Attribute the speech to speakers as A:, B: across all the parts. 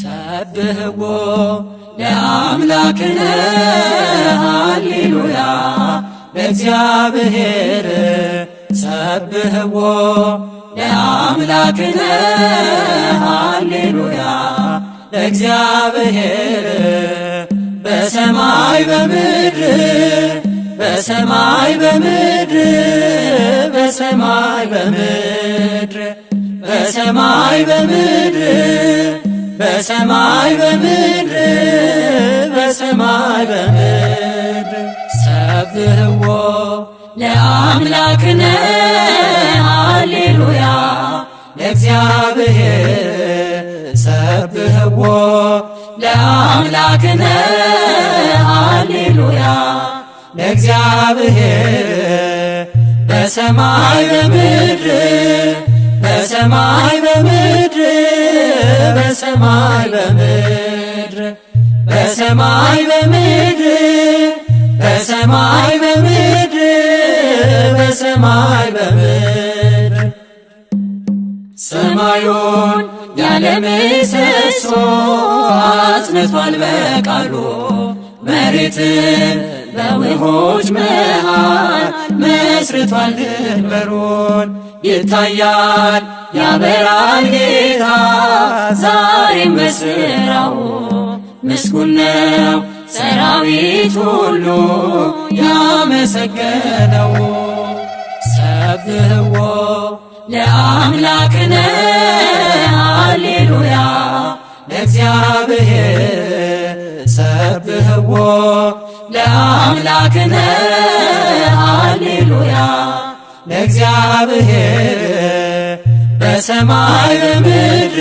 A: ሰብሕዎ ለአምላክነ ሃሌሉያ ለእግዚአብሔር ሰብሕዎ ለአምላክነ ሃሌሉያ ለእግዚአብሔር በሰማይ በምድር በሰማይ በምድር በሰማይ በምድር በሰማይ በምድር በሰማይ በምድር በሰማይ በምድር ሰብሕዎ ለአምላክነ ሃሌሉያ ለእግዚአብሔር ሰብሕዎ ለአምላክነ ሃሌሉያ ለእግዚአብሔር በሰማይ በምድር በሰማይ በምድር በሰማይ በምድር በሰማይ በምድር በሰማይ በምድር በሰማይ በምድር ሰማዩን ያለ ምሰሶ አጽንቷል በቃሉ መሬትን በውኆች መሃል መስርቷል ድንበሩን ይታያል ያበራል ጌታ ዛሬም በሥራው ምስጉን ነው ሰራዊት ሁሉ ያመሰገነው ሰብሕዎ ለአምላክነ ሃሌሉያ ለእግዚአብሔር ሰብሕዎ ለአምላክነ ሃሌሉያ ለእግዚአብሔር በሰማይ በምድር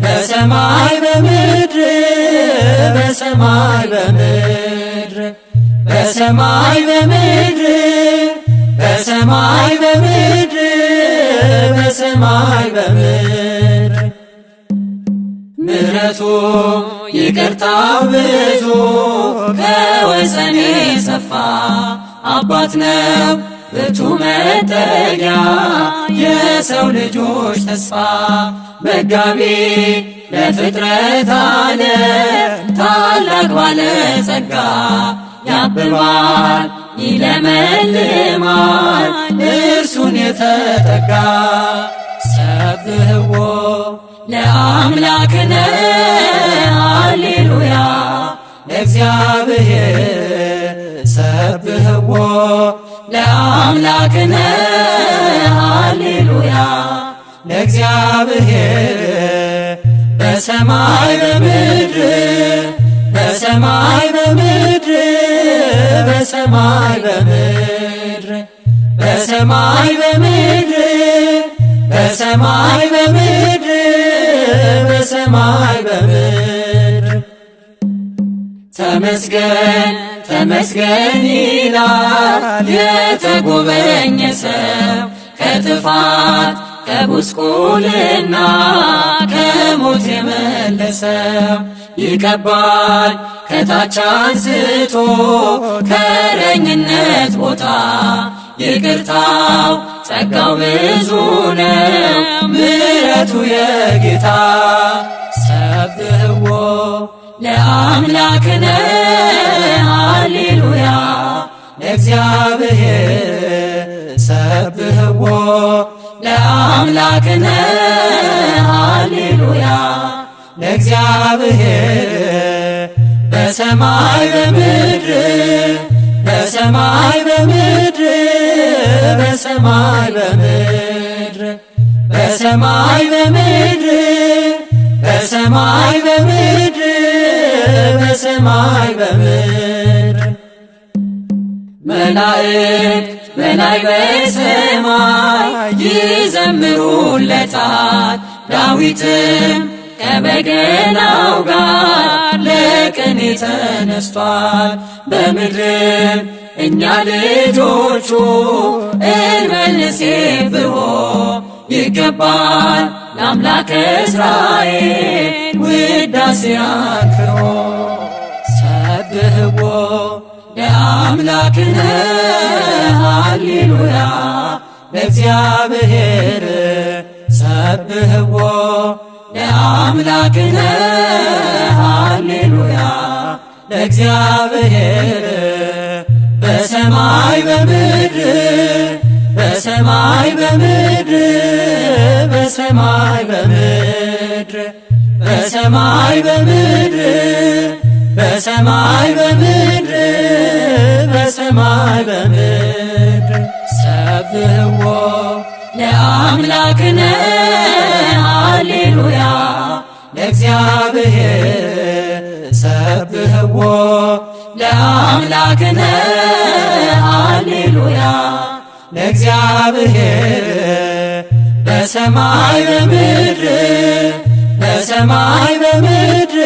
A: በሰማይ በምድር በሰማይ በምድር በሰማይ በምድር በሰማይ በምድር በሰማይ በምድር ምሕረቱ ይቅርታው ብዙ ከወሰን የሰፋ አባት ነው ብርቱ መጠጊያ የሰው ልጆች ተስፋ መጋቢ ለፍጥረት ዓለም ታላቅ ባለጸጋ ያብባል ይለመልማል እርሱን የተጠጋ ሰብሕዎ ለአምላክነ ሃሌሉያ ለእግዚአብሔር ሰብሕዎ ለአምላክነ ሃሌሉያ ለእግዚአብሔር በሰማይ በምድር በሰማይ በምድር በሰማይ በምድር በሰማይ በምድር በሰማይ በምድር በሰማይ በምድር ተመስገን ተመስገን ይላል የተጎበኘ ሰው ከጥፋት ከጉስቁልና ከሞት የመለሰው ይቀባል ከታች አንስቶ ከእረኝነት ቦታ ይቅርታው ጸጋው ብዙ ነው ምሕረቱ የጌታ ሰብሕዎ ለአምላክነ ሃሌሉያ ለእግዚአብሔር ሰብሕዎ ለአምላክነ ሃሌሉያ ለእግዚአብሔር በሰማይ በምድር በሰማይ በምድር በሰማይ በምድር በሰማይ በምድር በሰማይ በምድር በሰማይ በምድር መላእክት በላይ በሰማይ ይዘምሩለታል ዳዊትም ከበገናው ጋር ለቅኔ ተነስቷል በምድርም እኛ ልጆቹ እንመልሴብሖ ይገባል ለአምላከ እስራኤል ውዳሴ አንክሮ ሰብሕዎ ለአምላክነ ሃሌሉያ ለእግዚአብሔር ሰብሕዎ ለአምላክነ ሃሌሉያ ለእግዚአብሔር በሰማይ በምድር በሰማይ በምድር በሰማይ በምድር በሰማይ በምድር በሰማይ በምድር በሰማይ በምድር ሰብሕዎ ለአምላክነ ሃሌሉያ ለእግዚአብሔር ሰብሕዎ ለአምላክነ ሃሌሉያ ለእግዚአብሔር በሰማይ በምድር በሰማይ በምድር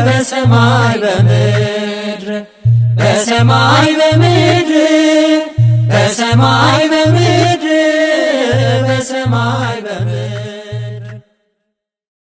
A: በሰማይ በምድር በሰማይ በምድር በሰማይ በምድር በሰማይ በምድር